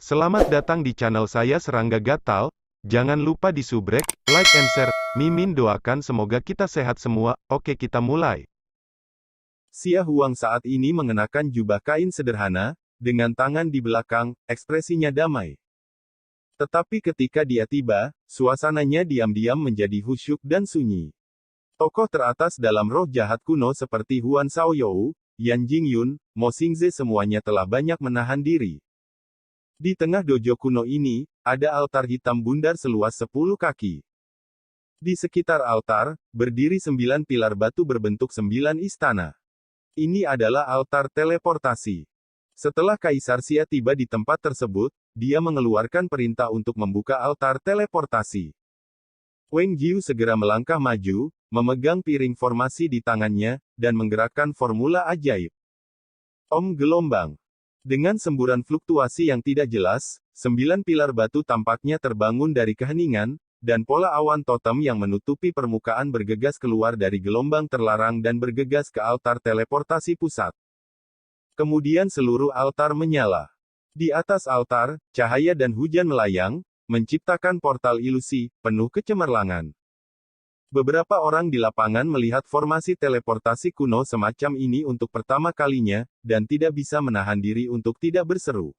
Selamat datang di channel saya Serangga Gatal. Jangan lupa di subrek, like and share. Mimin doakan semoga kita sehat semua. Oke, kita mulai. Xia Huang saat ini mengenakan jubah kain sederhana, dengan tangan di belakang, ekspresinya damai. Tetapi ketika dia tiba, suasananya diam-diam menjadi khusyuk dan sunyi. Tokoh teratas dalam roh jahat kuno seperti Huan Shaoyou, Yan Jingyun, Mo Xingze semuanya telah banyak menahan diri. Di tengah dojo kuno ini, ada altar hitam bundar seluas 10 kaki. Di sekitar altar, berdiri 9 pilar batu berbentuk 9 istana. Ini adalah altar teleportasi. Setelah Kaisar Xia tiba di tempat tersebut, dia mengeluarkan perintah untuk membuka altar teleportasi. Wang Jiu segera melangkah maju, memegang piring formasi di tangannya, dan menggerakkan formula ajaib. Om gelombang. Dengan semburan fluktuasi yang tidak jelas, 9 pilar batu tampaknya terbangun dari keheningan, dan pola awan totem yang menutupi permukaan bergegas keluar dari gelombang terlarang dan bergegas ke altar teleportasi pusat. Kemudian seluruh altar menyala. Di atas altar, cahaya dan hujan melayang, menciptakan portal ilusi, penuh kecemerlangan. Beberapa orang di lapangan melihat formasi teleportasi kuno semacam ini untuk pertama kalinya, dan tidak bisa menahan diri untuk tidak berseru.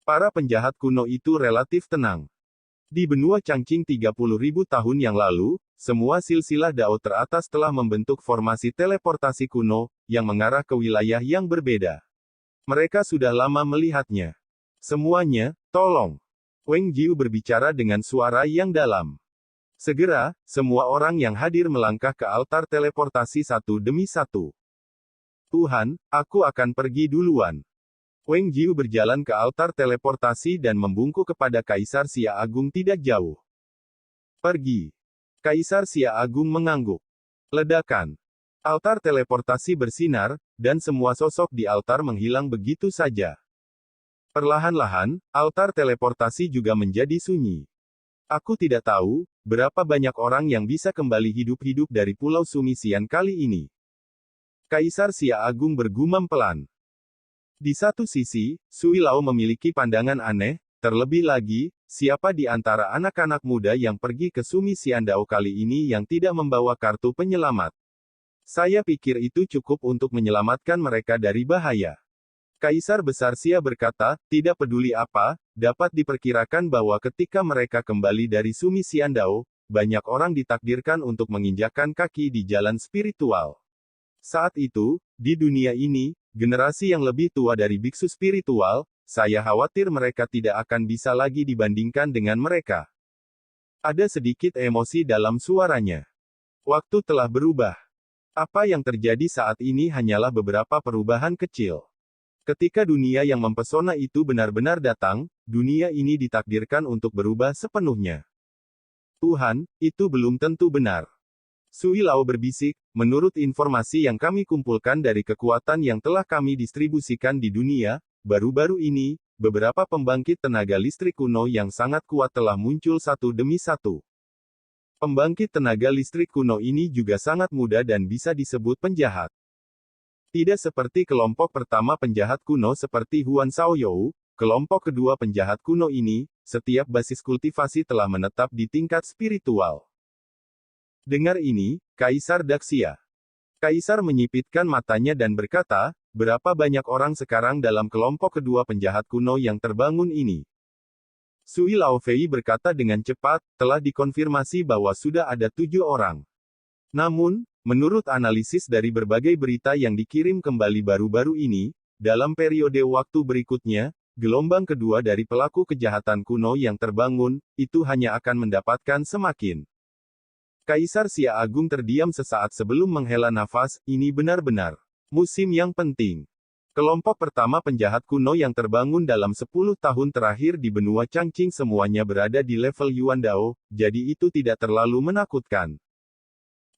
Para penjahat kuno itu relatif tenang. Di benua Changqing 30.000 tahun yang lalu, semua silsilah Dao teratas telah membentuk formasi teleportasi kuno, yang mengarah ke wilayah yang berbeda. Mereka sudah lama melihatnya. Semuanya, tolong. Wang Jiu berbicara dengan suara yang dalam. Segera, semua orang yang hadir melangkah ke altar teleportasi satu demi satu. Tuhan, aku akan pergi duluan. Wang Jiu berjalan ke altar teleportasi dan membungkuk kepada Kaisar Xia Agung tidak jauh. Pergi. Kaisar Xia Agung mengangguk. Ledakan. Altar teleportasi bersinar, dan semua sosok di altar menghilang begitu saja. Perlahan-lahan, altar teleportasi juga menjadi sunyi. Aku tidak tahu, berapa banyak orang yang bisa kembali hidup-hidup dari Pulau Sumisian kali ini. Kaisar Xia Agung bergumam pelan. Di satu sisi, Sui Lao memiliki pandangan aneh, terlebih lagi, siapa di antara anak-anak muda yang pergi ke Sumisian Dao kali ini yang tidak membawa kartu penyelamat. Saya pikir itu cukup untuk menyelamatkan mereka dari bahaya. Kaisar Besar Xia berkata, tidak peduli apa, dapat diperkirakan bahwa ketika mereka kembali dari Sumisian Dao, banyak orang ditakdirkan untuk menginjakkan kaki di jalan spiritual. Saat itu, di dunia ini, generasi yang lebih tua dari biksu spiritual, saya khawatir mereka tidak akan bisa lagi dibandingkan dengan mereka. Ada sedikit emosi dalam suaranya. Waktu telah berubah. Apa yang terjadi saat ini hanyalah beberapa perubahan kecil. Ketika dunia yang mempesona itu benar-benar datang, dunia ini ditakdirkan untuk berubah sepenuhnya. Tuhan, itu belum tentu benar. Sui Lao berbisik, menurut informasi yang kami kumpulkan dari kekuatan yang telah kami distribusikan di dunia, baru-baru ini, beberapa pembangkit tenaga listrik kuno yang sangat kuat telah muncul satu demi satu. Pembangkit tenaga listrik kuno ini juga sangat muda dan bisa disebut penjahat. Tidak seperti kelompok pertama penjahat kuno seperti Huan Shaoyou, kelompok kedua penjahat kuno ini, setiap basis kultivasi telah menetap di tingkat spiritual. Dengar ini, Kaisar Daxia. Kaisar menyipitkan matanya dan berkata, berapa banyak orang sekarang dalam kelompok kedua penjahat kuno yang terbangun ini? Sui Lao Fei berkata dengan cepat, telah dikonfirmasi bahwa sudah ada 7 orang. Namun, menurut analisis dari berbagai berita yang dikirim kembali baru-baru ini, dalam periode waktu berikutnya, gelombang kedua dari pelaku kejahatan kuno yang terbangun, itu hanya akan mendapatkan semakin. Kaisar Xia Agung terdiam sesaat sebelum menghela nafas, ini benar-benar musim yang penting. Kelompok pertama penjahat kuno yang terbangun dalam 10 tahun terakhir di benua Changqing semuanya berada di level Yuan Dao, jadi itu tidak terlalu menakutkan.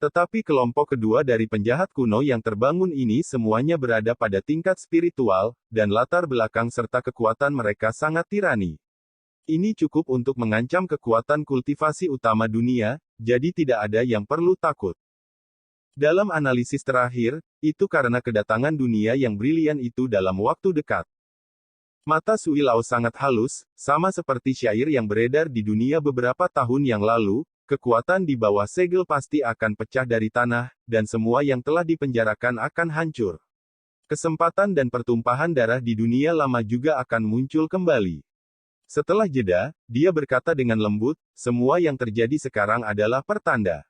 Tetapi kelompok kedua dari penjahat kuno yang terbangun ini semuanya berada pada tingkat spiritual, dan latar belakang serta kekuatan mereka sangat tirani. Ini cukup untuk mengancam kekuatan kultivasi utama dunia, jadi tidak ada yang perlu takut. Dalam analisis terakhir, itu karena kedatangan dunia yang brilian itu dalam waktu dekat. Mata Sui Lao sangat halus, sama seperti syair yang beredar di dunia beberapa tahun yang lalu, kekuatan di bawah segel pasti akan pecah dari tanah, dan semua yang telah dipenjarakan akan hancur. Kesempatan dan pertumpahan darah di dunia lama juga akan muncul kembali. Setelah jeda, dia berkata dengan lembut, semua yang terjadi sekarang adalah pertanda.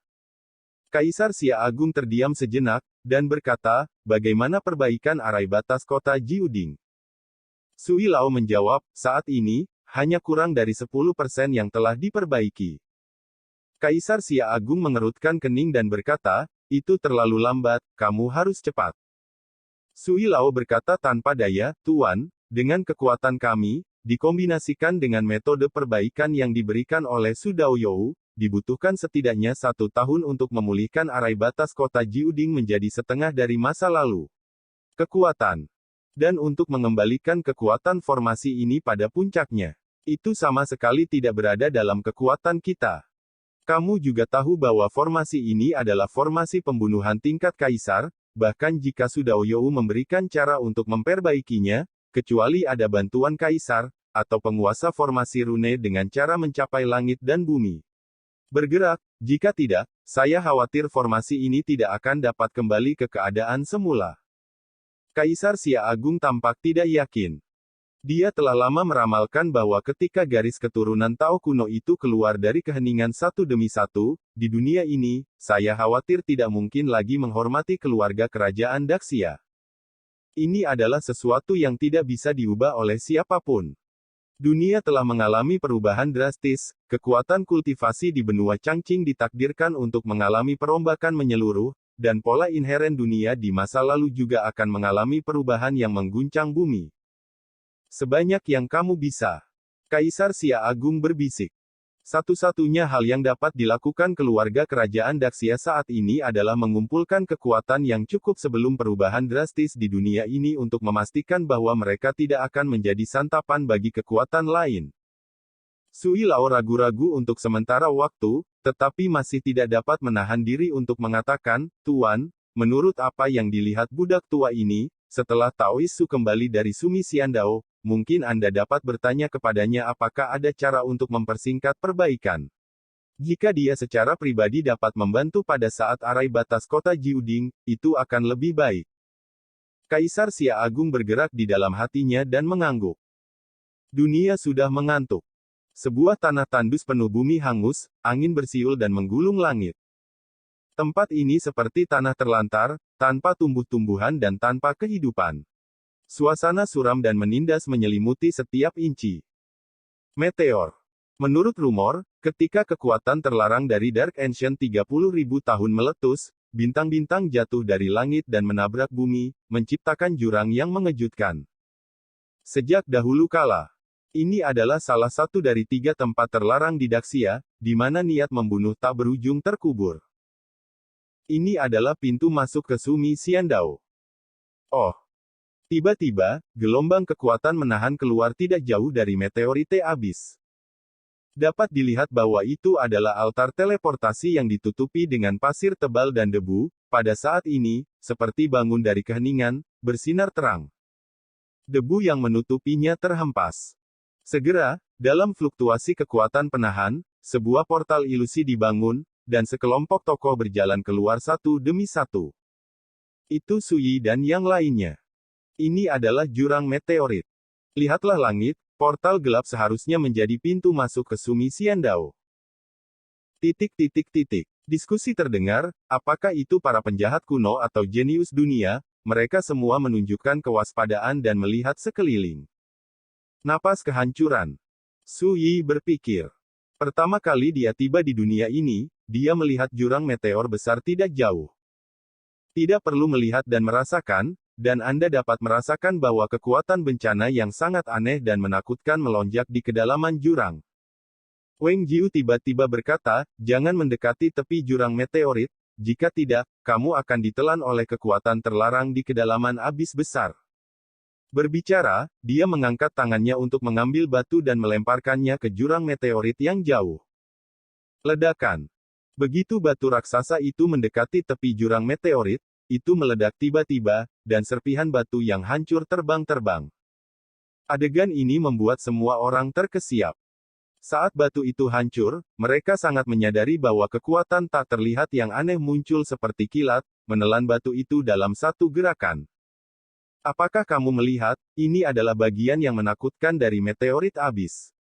Kaisar Xia Agung terdiam sejenak, dan berkata, bagaimana perbaikan arai batas kota Jiuding? Sui Lao menjawab, saat ini, hanya kurang dari 10% yang telah diperbaiki. Kaisar Xia Agung mengerutkan kening dan berkata, itu terlalu lambat, kamu harus cepat. Sui Lao berkata tanpa daya, Tuan, dengan kekuatan kami, dikombinasikan dengan metode perbaikan yang diberikan oleh Su Daoyou, dibutuhkan setidaknya 1 tahun untuk memulihkan arai batas kota Jiuding menjadi setengah dari masa lalu. Kekuatan. Dan untuk mengembalikan kekuatan formasi ini pada puncaknya. Itu sama sekali tidak berada dalam kekuatan kita. Kamu juga tahu bahwa formasi ini adalah formasi pembunuhan tingkat kaisar, bahkan jika Su Daoyou memberikan cara untuk memperbaikinya, kecuali ada bantuan kaisar, atau penguasa formasi rune dengan cara mencapai langit dan bumi. Bergerak, jika tidak, saya khawatir formasi ini tidak akan dapat kembali ke keadaan semula. Kaisar Xia Agung tampak tidak yakin. Dia telah lama meramalkan bahwa ketika garis keturunan Tao kuno itu keluar dari keheningan satu demi satu, di dunia ini, saya khawatir tidak mungkin lagi menghormati keluarga kerajaan Daxia. Ini adalah sesuatu yang tidak bisa diubah oleh siapapun. Dunia telah mengalami perubahan drastis, kekuatan kultivasi di benua Changqing ditakdirkan untuk mengalami perombakan menyeluruh, dan pola inheren dunia di masa lalu juga akan mengalami perubahan yang mengguncang bumi. Sebanyak yang kamu bisa. Kaisar Xia Agung berbisik. Satu-satunya hal yang dapat dilakukan keluarga kerajaan Daxia saat ini adalah mengumpulkan kekuatan yang cukup sebelum perubahan drastis di dunia ini untuk memastikan bahwa mereka tidak akan menjadi santapan bagi kekuatan lain. Sui Lao ragu-ragu untuk sementara waktu, tetapi masih tidak dapat menahan diri untuk mengatakan, Tuan, menurut apa yang dilihat budak tua ini, setelah Taois Su kembali dari Sumi Xiandao, mungkin Anda dapat bertanya kepadanya apakah ada cara untuk mempersingkat perbaikan. Jika dia secara pribadi dapat membantu pada saat arai batas kota Jiuding, itu akan lebih baik. Kaisar Xia Agung bergerak di dalam hatinya dan mengangguk. Dunia sudah mengantuk. Sebuah tanah tandus penuh bumi hangus, angin bersiul dan menggulung langit. Tempat ini seperti tanah terlantar, tanpa tumbuh-tumbuhan dan tanpa kehidupan. Suasana suram dan menindas menyelimuti setiap inci. Meteor. Menurut rumor, ketika kekuatan terlarang dari Dark Ancient 30.000 tahun meletus, bintang-bintang jatuh dari langit dan menabrak bumi, menciptakan jurang yang mengejutkan. Sejak dahulu kala, ini adalah salah satu dari 3 tempat terlarang di Daxia, di mana niat membunuh tak berujung terkubur. Ini adalah pintu masuk ke Sumi Xiandao. Oh. Tiba-tiba, gelombang kekuatan menahan keluar tidak jauh dari meteorite abis. Dapat dilihat bahwa itu adalah altar teleportasi yang ditutupi dengan pasir tebal dan debu, pada saat ini, seperti bangun dari keheningan, bersinar terang. Debu yang menutupinya terhempas. Segera, dalam fluktuasi kekuatan penahan, sebuah portal ilusi dibangun, dan sekelompok tokoh berjalan keluar satu demi satu. Itu Sui dan yang lainnya. Ini adalah jurang meteorit. Lihatlah langit, portal gelap seharusnya menjadi pintu masuk ke Sumi Xiandao. Diskusi terdengar, apakah itu para penjahat kuno atau jenius dunia, mereka semua menunjukkan kewaspadaan dan melihat sekeliling. Napas kehancuran. Su Yi berpikir. Pertama kali dia tiba di dunia ini, dia melihat jurang meteor besar tidak jauh. Tidak perlu melihat dan merasakan, dan Anda dapat merasakan bahwa kekuatan bencana yang sangat aneh dan menakutkan melonjak di kedalaman jurang. Wang Jiu tiba-tiba berkata, jangan mendekati tepi jurang meteorit, jika tidak, kamu akan ditelan oleh kekuatan terlarang di kedalaman abis besar. Berbicara, dia mengangkat tangannya untuk mengambil batu dan melemparkannya ke jurang meteorit yang jauh. Ledakan. Begitu batu raksasa itu mendekati tepi jurang meteorit, itu meledak tiba-tiba, dan serpihan batu yang hancur terbang-terbang. Adegan ini membuat semua orang terkesiap. Saat batu itu hancur, mereka sangat menyadari bahwa kekuatan tak terlihat yang aneh muncul seperti kilat, menelan batu itu dalam satu gerakan. Apakah kamu melihat, ini adalah bagian yang menakutkan dari meteorit abis.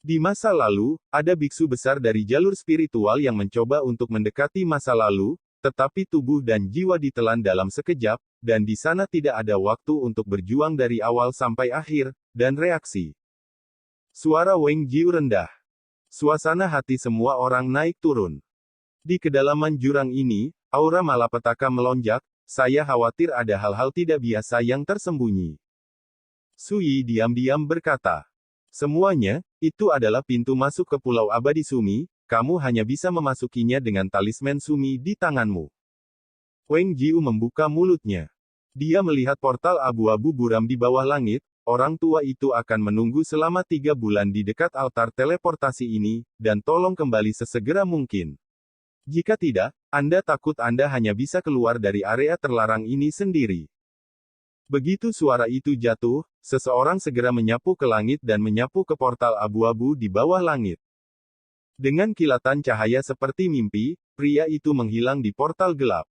Di masa lalu, ada biksu besar dari jalur spiritual yang mencoba untuk mendekati masa lalu, tetapi tubuh dan jiwa ditelan dalam sekejap, dan di sana tidak ada waktu untuk berjuang dari awal sampai akhir, dan reaksi. Suara Wang Jiu rendah. Suasana hati semua orang naik turun. Di kedalaman jurang ini, aura malapetaka melonjak, saya khawatir ada hal-hal tidak biasa yang tersembunyi. Sui diam-diam berkata. Semuanya, itu adalah pintu masuk ke Pulau Abadi Sumi, kamu hanya bisa memasukinya dengan talisman Sumi di tanganmu. Wang Jiu membuka mulutnya. Dia melihat portal abu-abu buram di bawah langit. Orang tua itu akan menunggu selama 3 bulan di dekat altar teleportasi ini, dan tolong kembali sesegera mungkin. Jika tidak, Anda takut Anda hanya bisa keluar dari area terlarang ini sendiri. Begitu suara itu jatuh, seseorang segera menyapu ke langit dan menyapu ke portal abu-abu di bawah langit. Dengan kilatan cahaya seperti mimpi, pria itu menghilang di portal gelap.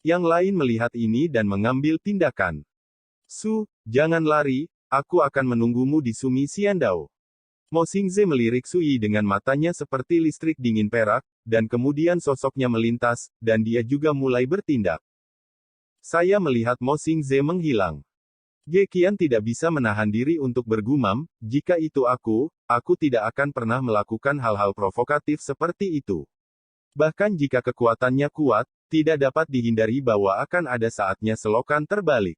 Yang lain melihat ini dan mengambil tindakan. Su, jangan lari, aku akan menunggumu di Sumi Xiandao. Mo Xingze melirik Sui dengan matanya seperti listrik dingin perak, dan kemudian sosoknya melintas, dan dia juga mulai bertindak. Saya melihat Mo Xingze menghilang. Ge Qian tidak bisa menahan diri untuk bergumam, jika itu aku tidak akan pernah melakukan hal-hal provokatif seperti itu. Bahkan jika kekuatannya kuat, tidak dapat dihindari bahwa akan ada saatnya selokan terbalik.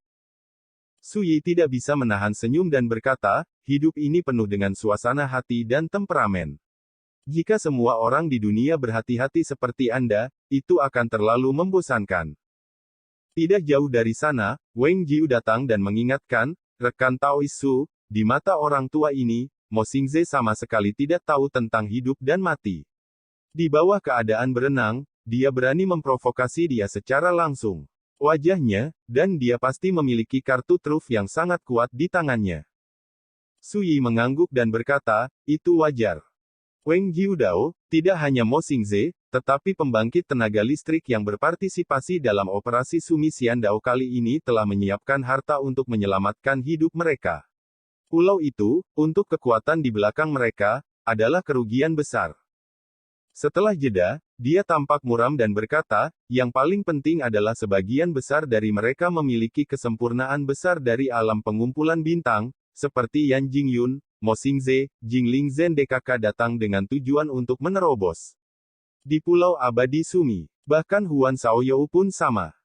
Sui tidak bisa menahan senyum dan berkata, hidup ini penuh dengan suasana hati dan temperamen. Jika semua orang di dunia berhati-hati seperti Anda, itu akan terlalu membosankan. Tidak jauh dari sana, Wang Jiu datang dan mengingatkan, rekan Taoisu, di mata orang tua ini, Mo Xingze sama sekali tidak tahu tentang hidup dan mati. Di bawah keadaan berenang, dia berani memprovokasi dia secara langsung. Wajahnya, dan dia pasti memiliki kartu truf yang sangat kuat di tangannya. Sui mengangguk dan berkata, itu wajar. Wang Jiudao, tidak hanya Mo Xingze, tetapi pembangkit tenaga listrik yang berpartisipasi dalam operasi Sumi Xiandao kali ini telah menyiapkan harta untuk menyelamatkan hidup mereka. Pulau itu, untuk kekuatan di belakang mereka, adalah kerugian besar. Setelah jeda, dia tampak muram dan berkata, yang paling penting adalah sebagian besar dari mereka memiliki kesempurnaan besar dari alam pengumpulan bintang, seperti Yan Jingyun, Mo Xingze, Jingling Zhen DKK datang dengan tujuan untuk menerobos. Di Pulau Abadi Sumi, bahkan Huan Shaoyou pun sama.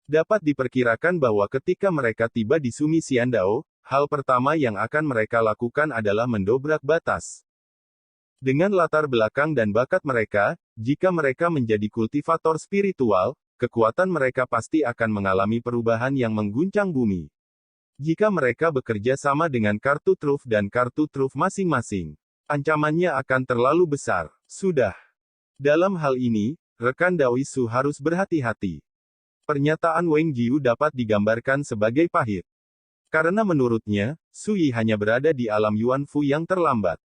Dapat diperkirakan bahwa ketika mereka tiba di Sumi Xiandao, hal pertama yang akan mereka lakukan adalah mendobrak batas. Dengan latar belakang dan bakat mereka, jika mereka menjadi kultivator spiritual, kekuatan mereka pasti akan mengalami perubahan yang mengguncang bumi. Jika mereka bekerja sama dengan kartu truf dan kartu truf masing-masing, ancamannya akan terlalu besar. Sudah. Dalam hal ini, rekan Daoisu harus berhati-hati. Pernyataan Wang Jiu dapat digambarkan sebagai pahit. Karena menurutnya, Sui hanya berada di alam Yuan Fu yang terlambat.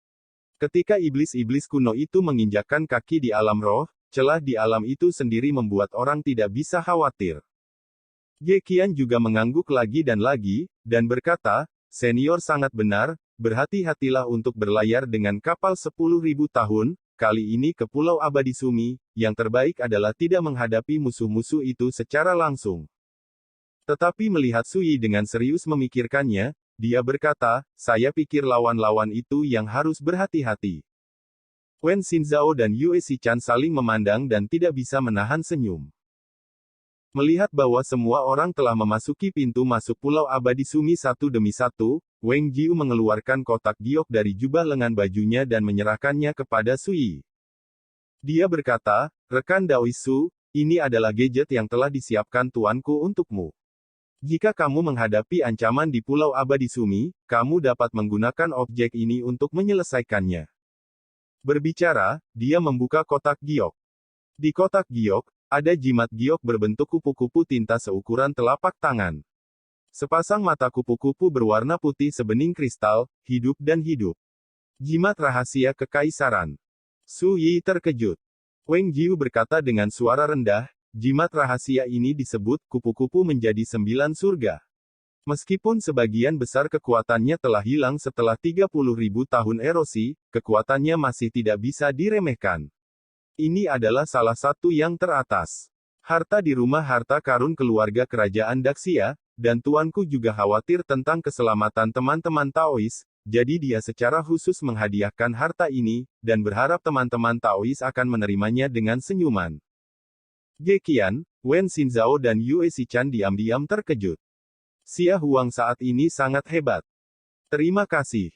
Ketika iblis-iblis kuno itu menginjakkan kaki di alam roh, celah di alam itu sendiri membuat orang tidak bisa khawatir. Ge Qian juga mengangguk lagi, dan berkata, senior sangat benar, berhati-hatilah untuk berlayar dengan kapal 10.000 tahun, kali ini ke Pulau Abadi Sumi, yang terbaik adalah tidak menghadapi musuh-musuh itu secara langsung. Tetapi melihat Sui dengan serius memikirkannya, dia berkata, saya pikir lawan-lawan itu yang harus berhati-hati. Wen Xinzhao dan Yue Xichan saling memandang dan tidak bisa menahan senyum. Melihat bahwa semua orang telah memasuki pintu masuk Pulau Abadi Sumi satu demi satu, Wang Jiu mengeluarkan kotak giok dari jubah lengan bajunya dan menyerahkannya kepada Sui. Dia berkata, rekan Daoisu, ini adalah gadget yang telah disiapkan tuanku untukmu. Jika kamu menghadapi ancaman di Pulau Abadi Sumi, kamu dapat menggunakan objek ini untuk menyelesaikannya. Berbicara, dia membuka kotak giok. Di kotak giok, ada jimat giok berbentuk kupu-kupu tinta seukuran telapak tangan. Sepasang mata kupu-kupu berwarna putih sebening kristal, hidup dan hidup. Jimat rahasia kekaisaran. Su Yi terkejut. Wang Jiu berkata dengan suara rendah, jimat rahasia ini disebut kupu-kupu menjadi 9 surga. Meskipun sebagian besar kekuatannya telah hilang setelah 30.000 tahun erosi, kekuatannya masih tidak bisa diremehkan. Ini adalah salah satu yang teratas. Harta di rumah harta karun keluarga kerajaan Daxia, dan tuanku juga khawatir tentang keselamatan teman-teman Taois, jadi dia secara khusus menghadiahkan harta ini, dan berharap teman-teman Taois akan menerimanya dengan senyuman. Ge Qian, Wen Xinzhao dan Yue Xichan diam-diam terkejut. Xia Huang saat ini sangat hebat. Terima kasih.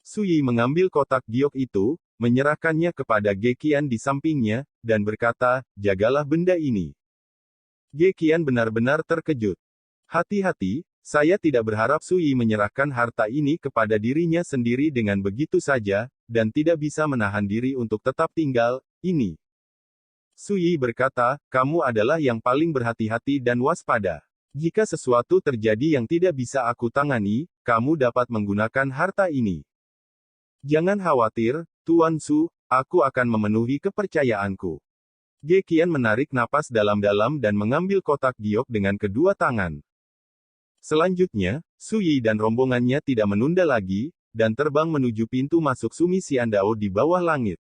Su Yi mengambil kotak giok itu, menyerahkannya kepada Ge Qian di sampingnya, dan berkata, jagalah benda ini. Ge Qian benar-benar terkejut. Hati-hati, saya tidak berharap Su Yi menyerahkan harta ini kepada dirinya sendiri dengan begitu saja, dan tidak bisa menahan diri untuk tetap tinggal, ini. Su Yi berkata, kamu adalah yang paling berhati-hati dan waspada. Jika sesuatu terjadi yang tidak bisa aku tangani, kamu dapat menggunakan harta ini. Jangan khawatir, Tuan Su, aku akan memenuhi kepercayaanku. Ge Qian menarik napas dalam-dalam dan mengambil kotak giok dengan kedua tangan. Selanjutnya, Su Yi dan rombongannya tidak menunda lagi, dan terbang menuju pintu masuk Sumi Xiandao di bawah langit.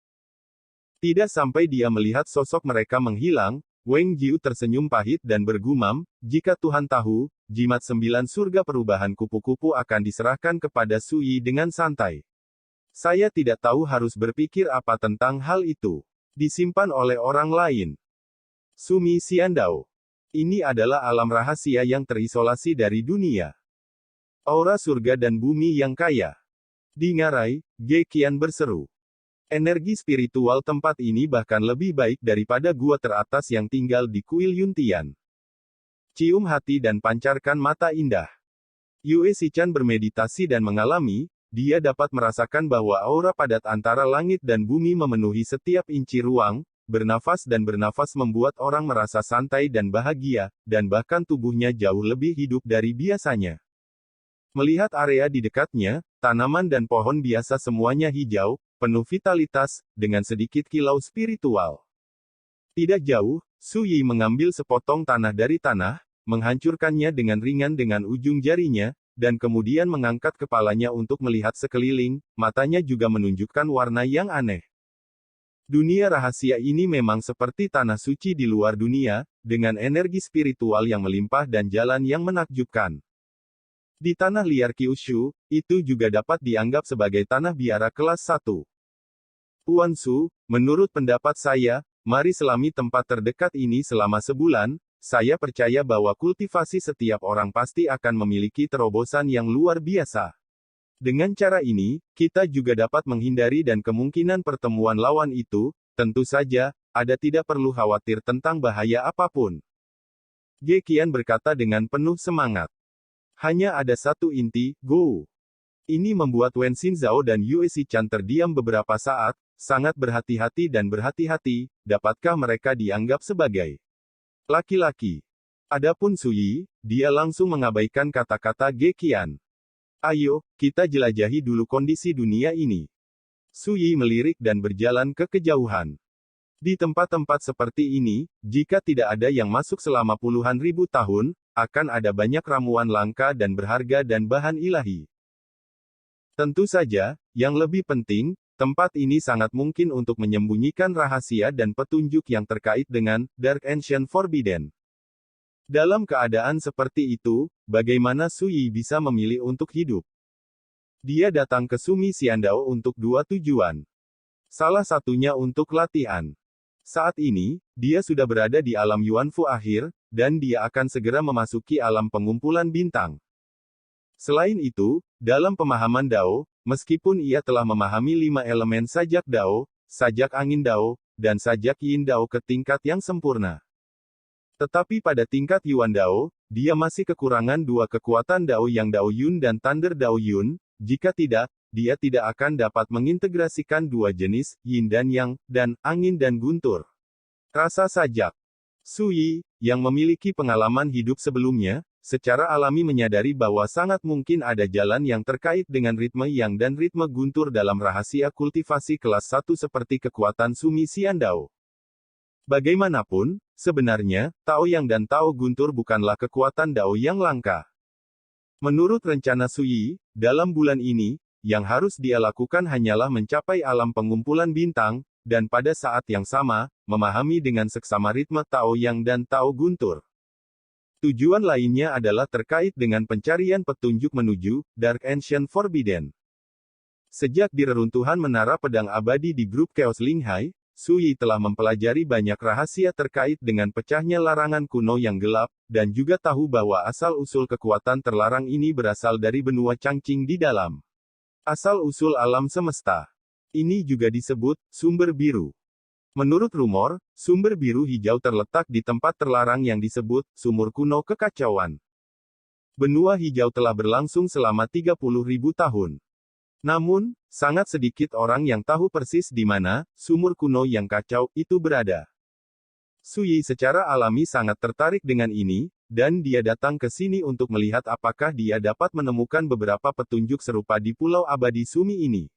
Tidak sampai dia melihat sosok mereka menghilang, Wang Jiu tersenyum pahit dan bergumam, jika Tuhan tahu, jimat 9 surga perubahan kupu-kupu akan diserahkan kepada Su Yi dengan santai. Saya tidak tahu harus berpikir apa tentang hal itu. Disimpan oleh orang lain. Sumi Xiandao. Ini adalah alam rahasia yang terisolasi dari dunia. Aura surga dan bumi yang kaya. Dingarai, Ge Qian berseru. Energi spiritual tempat ini bahkan lebih baik daripada gua teratas yang tinggal di kuil Yuntian. Cium hati dan pancarkan mata indah. Yue Xichan bermeditasi dan mengalami, dia dapat merasakan bahwa aura padat antara langit dan bumi memenuhi setiap inci ruang, bernafas membuat orang merasa santai dan bahagia, dan bahkan tubuhnya jauh lebih hidup dari biasanya. Melihat area di dekatnya, tanaman dan pohon biasa semuanya hijau, penuh vitalitas, dengan sedikit kilau spiritual. Tidak jauh, Su Yi mengambil sepotong tanah dari tanah, menghancurkannya dengan ringan dengan ujung jarinya, dan kemudian mengangkat kepalanya untuk melihat sekeliling, matanya juga menunjukkan warna yang aneh. Dunia rahasia ini memang seperti tanah suci di luar dunia, dengan energi spiritual yang melimpah dan jalan yang menakjubkan. Di tanah liar Kyushu, itu juga dapat dianggap sebagai tanah biara kelas 1. Tuan Su, menurut pendapat saya, mari selami tempat terdekat ini selama sebulan, saya percaya bahwa kultivasi setiap orang pasti akan memiliki terobosan yang luar biasa. Dengan cara ini, kita juga dapat menghindari dan kemungkinan pertemuan lawan itu, tentu saja, ada tidak perlu khawatir tentang bahaya apapun. Ge Qian berkata dengan penuh semangat. Hanya ada satu inti, go. Ini membuat Wen Xinzhao dan Yue Xichan terdiam beberapa saat, sangat berhati-hati dan berhati-hati, dapatkah mereka dianggap sebagai laki-laki? Adapun Su Yi, dia langsung mengabaikan kata-kata Ge Qian. Ayo, kita jelajahi dulu kondisi dunia ini. Su Yi melirik dan berjalan ke kejauhan. Di tempat-tempat seperti ini, jika tidak ada yang masuk selama puluhan ribu tahun, akan ada banyak ramuan langka dan berharga dan bahan ilahi. Tentu saja, yang lebih penting, tempat ini sangat mungkin untuk menyembunyikan rahasia dan petunjuk yang terkait dengan Dark Ancient Forbidden. Dalam keadaan seperti itu, bagaimana Su Yi bisa memilih untuk hidup? Dia datang ke Sumi Xiandao untuk dua tujuan. Salah satunya untuk latihan. Saat ini, dia sudah berada di alam Yuanfu akhir, dan dia akan segera memasuki alam pengumpulan bintang. Selain itu, dalam pemahaman Dao, meskipun ia telah memahami 5 elemen sajak Dao, sajak angin Dao, dan sajak Yin Dao ke tingkat yang sempurna. Tetapi pada tingkat Yuan Dao, dia masih kekurangan 2 kekuatan Dao yang Dao Yun dan Thunder Dao Yun, jika tidak, dia tidak akan dapat mengintegrasikan 2 jenis, Yin dan Yang, dan angin dan guntur. Rasa sajak. Su Yi, yang memiliki pengalaman hidup sebelumnya, secara alami menyadari bahwa sangat mungkin ada jalan yang terkait dengan ritme yang dan ritme guntur dalam rahasia kultivasi kelas 1 seperti kekuatan Sumi Xiandao. Bagaimanapun, sebenarnya, Tao Yang dan Tao Guntur bukanlah kekuatan Dao yang langka. Menurut rencana Suyi, dalam bulan ini, yang harus dia lakukan hanyalah mencapai alam pengumpulan bintang, dan pada saat yang sama, memahami dengan seksama ritme Tao Yang dan Tao Guntur. Tujuan lainnya adalah terkait dengan pencarian petunjuk menuju Dark Ancient Forbidden. Sejak di reruntuhan Menara Pedang Abadi di grup Chaos Linghai, Suyi telah mempelajari banyak rahasia terkait dengan pecahnya larangan kuno yang gelap, dan juga tahu bahwa asal-usul kekuatan terlarang ini berasal dari benua Changqing di dalam asal-usul alam semesta. Ini juga disebut sumber biru. Menurut rumor, sumber biru hijau terletak di tempat terlarang yang disebut sumur kuno kekacauan. Benua hijau telah berlangsung selama 30.000 tahun. Namun, sangat sedikit orang yang tahu persis di mana sumur kuno yang kacau itu berada. Suyi secara alami sangat tertarik dengan ini, dan dia datang ke sini untuk melihat apakah dia dapat menemukan beberapa petunjuk serupa di Pulau Abadi Sumi ini.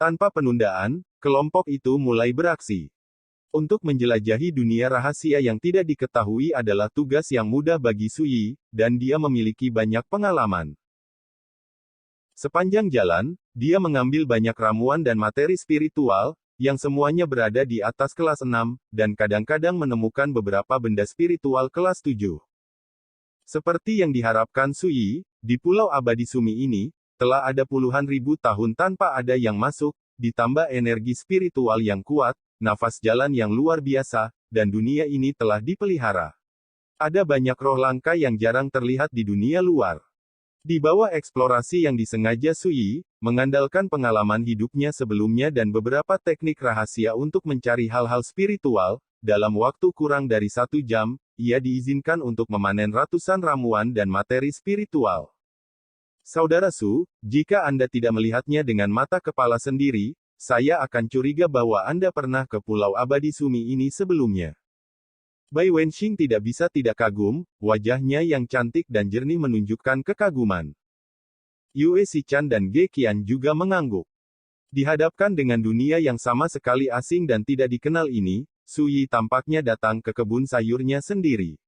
Tanpa penundaan, kelompok itu mulai beraksi. Untuk menjelajahi dunia rahasia yang tidak diketahui adalah tugas yang mudah bagi Suyi, dan dia memiliki banyak pengalaman. Sepanjang jalan, dia mengambil banyak ramuan dan materi spiritual, yang semuanya berada di atas kelas 6, dan kadang-kadang menemukan beberapa benda spiritual kelas 7. Seperti yang diharapkan Suyi, di Pulau Abadi Sumi ini, telah ada puluhan ribu tahun tanpa ada yang masuk, ditambah energi spiritual yang kuat, nafas jalan yang luar biasa, dan dunia ini telah dipelihara. Ada banyak roh langka yang jarang terlihat di dunia luar. Di bawah eksplorasi yang disengaja Suyi, mengandalkan pengalaman hidupnya sebelumnya dan beberapa teknik rahasia untuk mencari hal-hal spiritual, dalam waktu kurang dari 1 jam, ia diizinkan untuk memanen ratusan ramuan dan materi spiritual. Saudara Su, jika Anda tidak melihatnya dengan mata kepala sendiri, saya akan curiga bahwa Anda pernah ke Pulau Abadi Sumi ini sebelumnya. Bai Wenxing tidak bisa tidak kagum, wajahnya yang cantik dan jernih menunjukkan kekaguman. Yue Xichan dan Ge Qian juga mengangguk. Dihadapkan dengan dunia yang sama sekali asing dan tidak dikenal ini, Suyi tampaknya datang ke kebun sayurnya sendiri.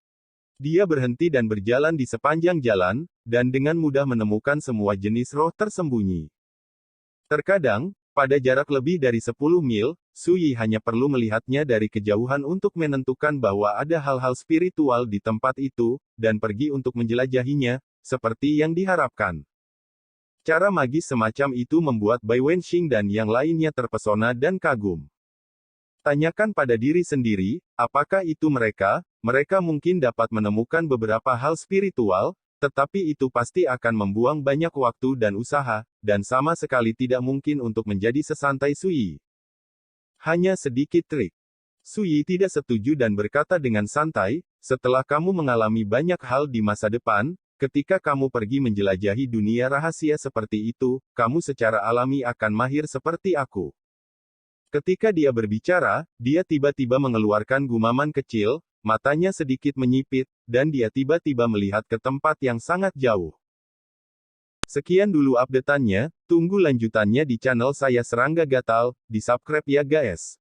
Dia berhenti dan berjalan di sepanjang jalan, dan dengan mudah menemukan semua jenis roh tersembunyi. Terkadang, pada jarak lebih dari 10 mil, Suyi hanya perlu melihatnya dari kejauhan untuk menentukan bahwa ada hal-hal spiritual di tempat itu, dan pergi untuk menjelajahinya, seperti yang diharapkan. Cara magis semacam itu membuat Bai Wenxing dan yang lainnya terpesona dan kagum. Tanyakan pada diri sendiri, apakah itu mereka? Mereka mungkin dapat menemukan beberapa hal spiritual, tetapi itu pasti akan membuang banyak waktu dan usaha, dan sama sekali tidak mungkin untuk menjadi sesantai Suyi. Hanya sedikit trik. Suyi tidak setuju dan berkata dengan santai, setelah kamu mengalami banyak hal di masa depan, ketika kamu pergi menjelajahi dunia rahasia seperti itu, kamu secara alami akan mahir seperti aku. Ketika dia berbicara, dia tiba-tiba mengeluarkan gumaman kecil, matanya sedikit menyipit, dan dia tiba-tiba melihat ke tempat yang sangat jauh. Sekian dulu update-annya, tunggu lanjutannya di channel saya Serangga Gatal, di subscribe ya guys.